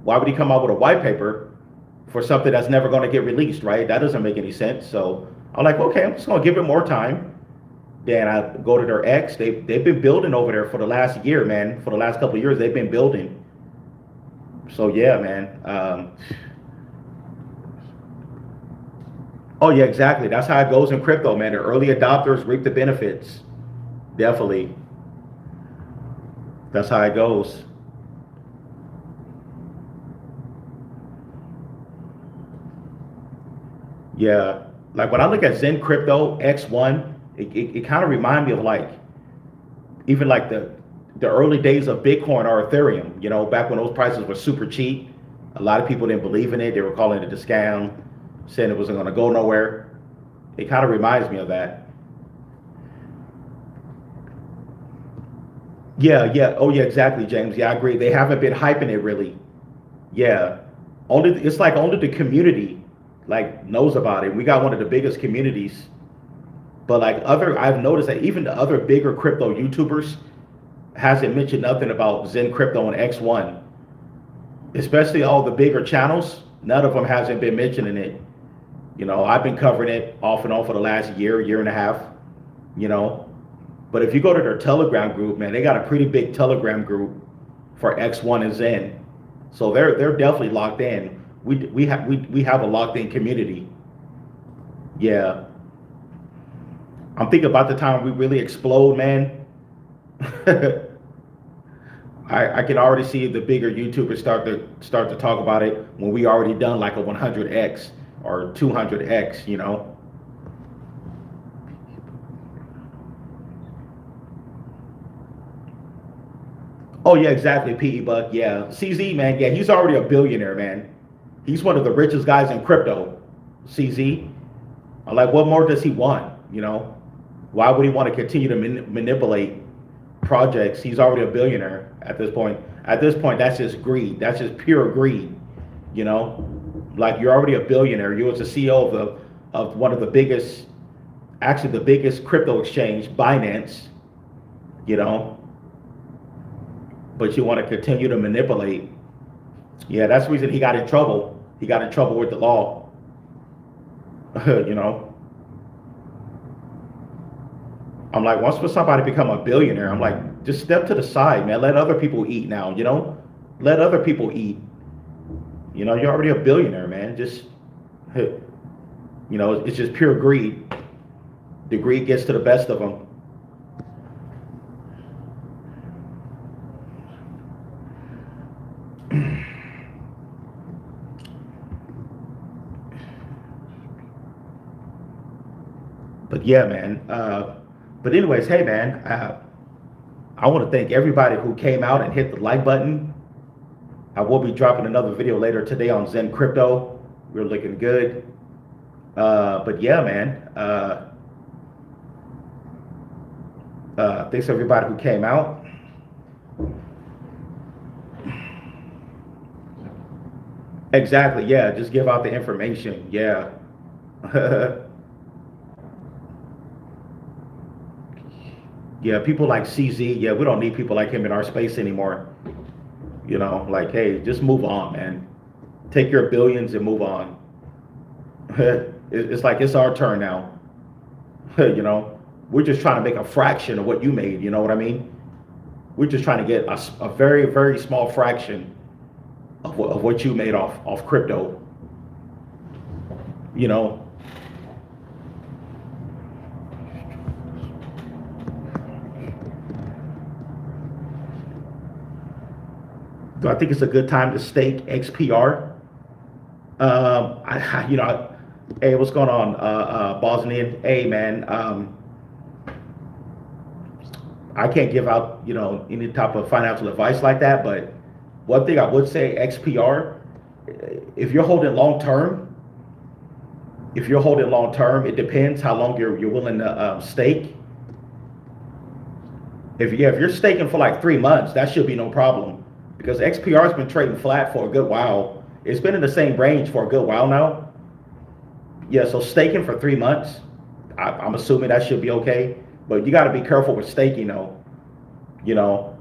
Why would he come out with a white paper for something that's never going to get released, right? That doesn't make any sense. So I'm like, okay, I'm just going to give it more time. Then I go to their X. They've been building over there for the last year, man. For the last couple of years, they've been building. So yeah, man. Oh yeah, exactly. That's how it goes in crypto, man. The early adopters reap the benefits. Definitely. That's how it goes. Yeah. Like when I look at Zen Crypto X1, it kind of reminds me of like even like the early days of Bitcoin or Ethereum, back when those prices were super cheap. A lot of people didn't believe in it. They were calling it a scam, saying it wasn't going to go nowhere. It kind of reminds me of that. Yeah, yeah. Oh, yeah, exactly, James. Yeah, I agree. They haven't been hyping it really. Yeah. Only it's like only the community like knows about it. We got one of the biggest communities, but like other I've noticed that even the other bigger crypto YouTubers hasn't mentioned nothing about Zen Crypto and X1. Especially all the bigger channels, none of them hasn't been mentioning it. You know, I've been covering it off and on for the last year, year and a half, you know. But if you go to their Telegram group, man, they got a pretty big Telegram group for X1 and Zen. So they're definitely locked in. We have a locked in community. Yeah. I'm thinking about the time we really explode, man. I can already see the bigger YouTubers start to talk about it when we already done like a 100x or 200x, you know. Oh yeah, exactly, PE Buck. Yeah, CZ man. Yeah, he's already a billionaire, man. He's one of the richest guys in crypto. CZ. I'm like, what more does he want? You know, why would he want to continue to manipulate projects? He's already a billionaire at this point. At this point, that's just greed. That's just pure greed. You know, like you're already a billionaire. You was the CEO of one of the biggest, actually the biggest crypto exchange, Binance. You know, but you want to continue to manipulate. Yeah, that's the reason he got in trouble. He got in trouble with the law. You know, I'm like, once for somebody become a billionaire, I'm like, just step to the side, man. Let other people eat now, you know? Let other people eat. You know, you're already a billionaire, man. Just, you know, it's just pure greed. The greed gets to the best of them. But yeah, man. But anyways, hey, man. I want to thank everybody who came out and hit the like button. I will be dropping another video later today on Xen Crypto. We're looking good. But yeah, man. Thanks everybody who came out. Exactly. Yeah. Just give out the information. Yeah. Yeah. People like CZ. Yeah. We don't need people like him in our space anymore. You know, like, hey, just move on, man. Take your billions and move on. It's like it's our turn now. You know, we're just trying to make a fraction of what you made. You know what I mean? We're just trying to get a very, very small fraction of what you made off crypto. You know. Do I think it's a good time to stake XPR? You know, hey, what's going on, Bosnian? Hey, man, I can't give out, you know, any type of financial advice like that. But one thing I would say, XPR, if you're holding long term, it depends how long you're willing to stake. If you're staking for like 3 months, that should be no problem. Because XPR has been trading flat for a good while. It's been in the same range for a good while now. Yeah, so staking for 3 months, I'm assuming that should be okay. But you got to be careful with staking, though. You know,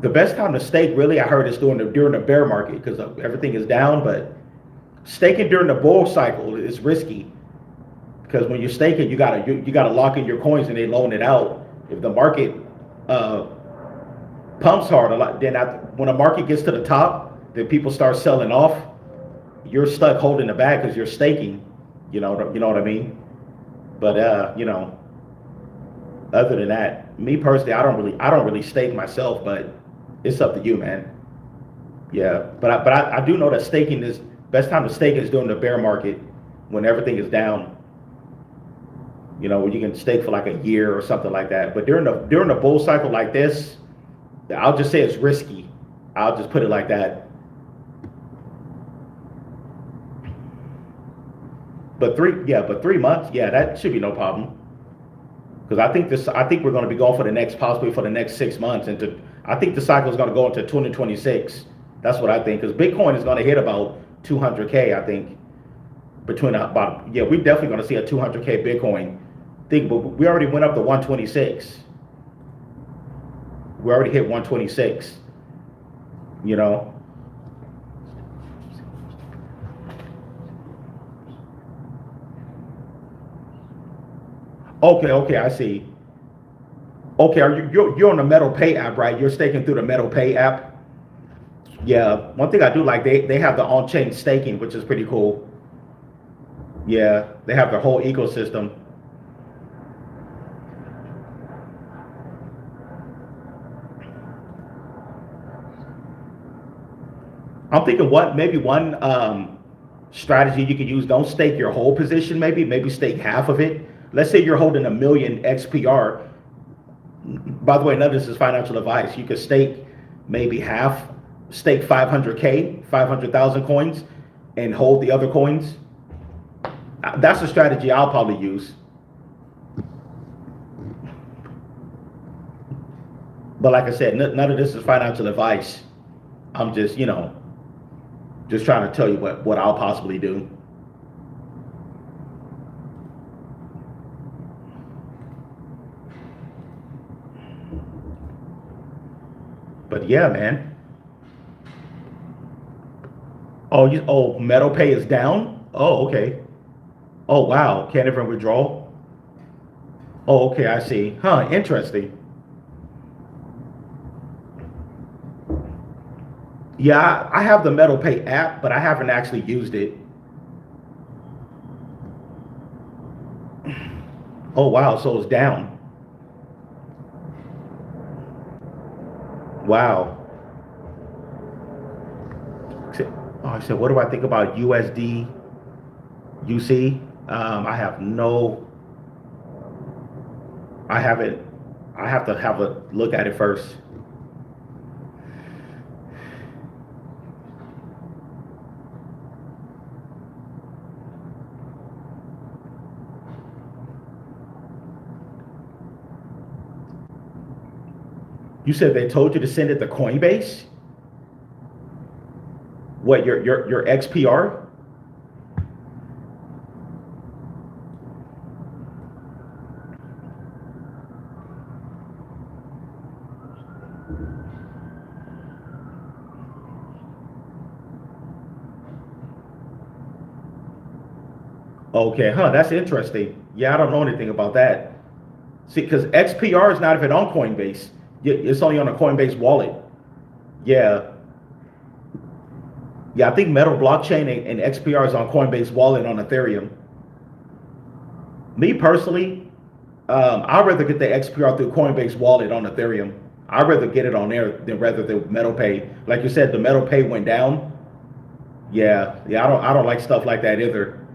the best time to stake, really, I heard, is during the bear market because everything is down. But staking during the bull cycle is risky because when you're staking, you gotta lock in your coins and they loan it out. If the market pumps hard a lot, then when the market gets to the top, then people start selling off. You're stuck holding the bag because you're staking. You know what I mean? But you know, other than that, me personally, I don't really stake myself, but it's up to you, man. Yeah, but I do know that staking is best time to stake is during the bear market when everything is down. You know, when you can stake for like a year or something like that. But during the bull cycle like this, I'll just say it's risky. I'll just put it like that. but 3 months, yeah, that should be no problem. Because I think we're going to be going for the next, possibly for the next 6 months into. I think the cycle is going to go into 2026. That's what I think. Because Bitcoin is going to hit about 200K. I think between about, yeah, we're definitely going to see a 200K Bitcoin thing. But we already went up to 126. We already hit 126. You know. Okay, I see. Okay, you're on the Metal Pay app, right? You're staking through the Metal Pay app. Yeah, one thing I do like, they have the on-chain staking, which is pretty cool. Yeah, they have the whole ecosystem. I'm thinking what maybe one strategy you could use. Don't stake your whole position. Maybe stake half of it. Let's say you're holding a million XPR. By the way, none of this is financial advice. You could stake maybe half, stake 500K, 500,000 coins, and hold the other coins. That's a strategy I'll probably use. But like I said, none of this is financial advice. I'm just, just trying to tell you what I'll possibly do. But yeah, man. Metal Pay is down? Oh, okay. Oh, wow. Can't even withdraw? Oh, okay, I see. Huh, interesting. Yeah, I have the Metal Pay app, but I haven't actually used it. Oh, wow, so it's down. Wow. Oh, I said, what do I think about USD, UC? I have no, I haven't, I have to have a look at it first. You said they told you to send it to Coinbase? What, your XPR? Okay, huh, that's interesting. Yeah, I don't know anything about that. See, because XPR is not even on Coinbase. It's only on a Coinbase wallet. Yeah, yeah, I think Metal Blockchain and XPR is on Coinbase wallet on Ethereum. Me personally, I'd rather get the XPR through Coinbase wallet on Ethereum. I'd rather get it on there than rather than Metal Pay. Like you said, the Metal Pay went down. Yeah, I don't like stuff like that either.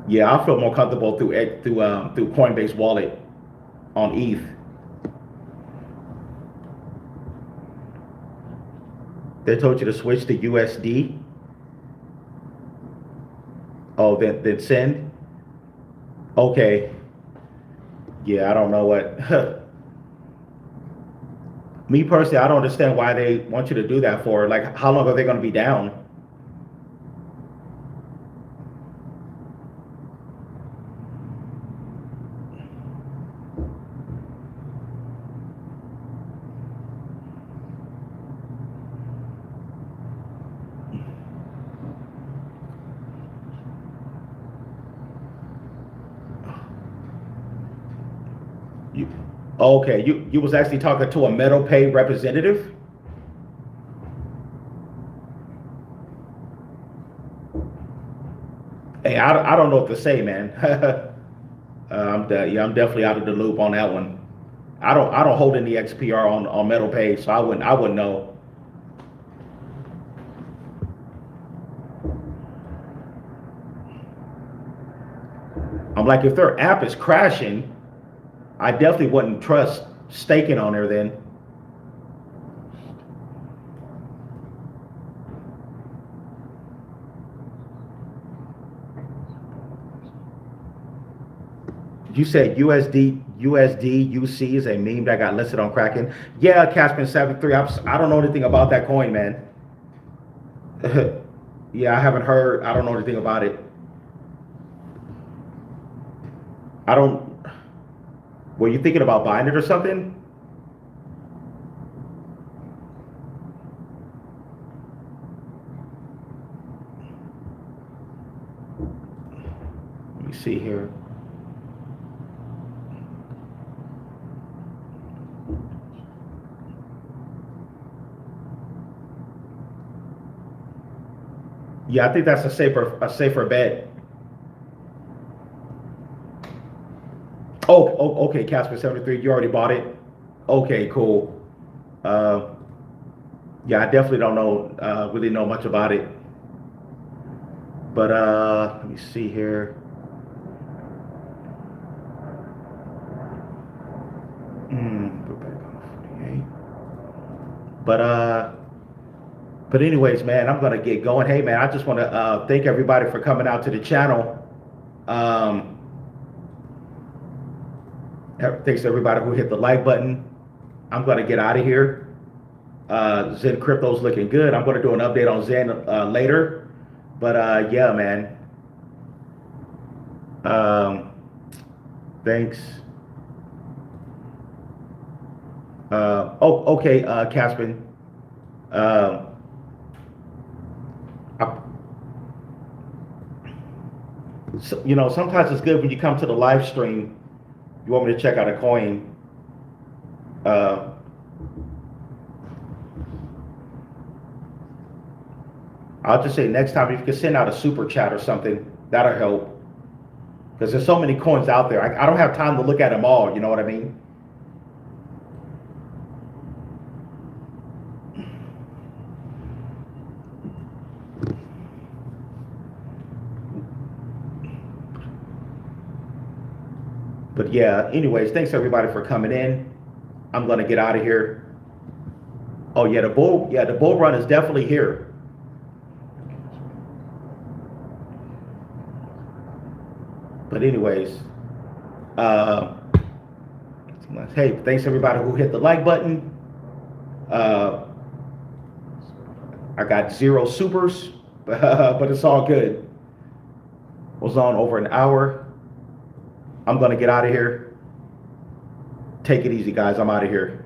Yeah, I feel more comfortable through Coinbase wallet on ETH. They told you to switch to USD. Oh, then send. Okay. Yeah, I don't know what. Me personally, I don't understand why they want you to do that for. Like, how long are they going to be down? You, okay, you was actually talking to a Metal Pay representative. Hey, I don't know what to say, man. I'm definitely out of the loop on that one. I don't hold any XPR on Metal Pay, so I wouldn't know. I'm like, if their app is crashing, I definitely wouldn't trust staking on there then. You said USD is a meme that got listed on Kraken. Yeah, Caspian 73. I don't know anything about that coin, man. Yeah, I haven't heard. I don't know anything about it. I don't. Were you thinking about buying it or something? Let me see here. Yeah, I think that's a safer bet. Oh, okay, Casper 73. You already bought it. Okay, cool. Uh, yeah, I definitely don't know really know much about it. But let me see here. Go back on 48. But but anyways, man, I'm gonna get going. Hey, man, I just want to thank everybody for coming out to the channel. Um, Thanks to everybody who hit the like button. I'm gonna get out of here. Xen Crypto's looking good. I'm gonna do an update on Xen later. But yeah, man. Thanks. Oh, okay, Caspin. Uh, so, sometimes it's good when you come to the live stream. You want me to check out a coin. Uh, I'll just say next time if you can send out a super chat or something, that'll help. Because there's so many coins out there. I don't have time to look at them all, you know what I mean? But yeah, anyways, thanks everybody for coming in. I'm gonna get out of here. Oh yeah, the bull run is definitely here. But anyways, hey, thanks everybody who hit the like button. I got 0 supers, but it's all good. Was on over an hour. I'm gonna get out of here. Take it easy, guys. I'm out of here.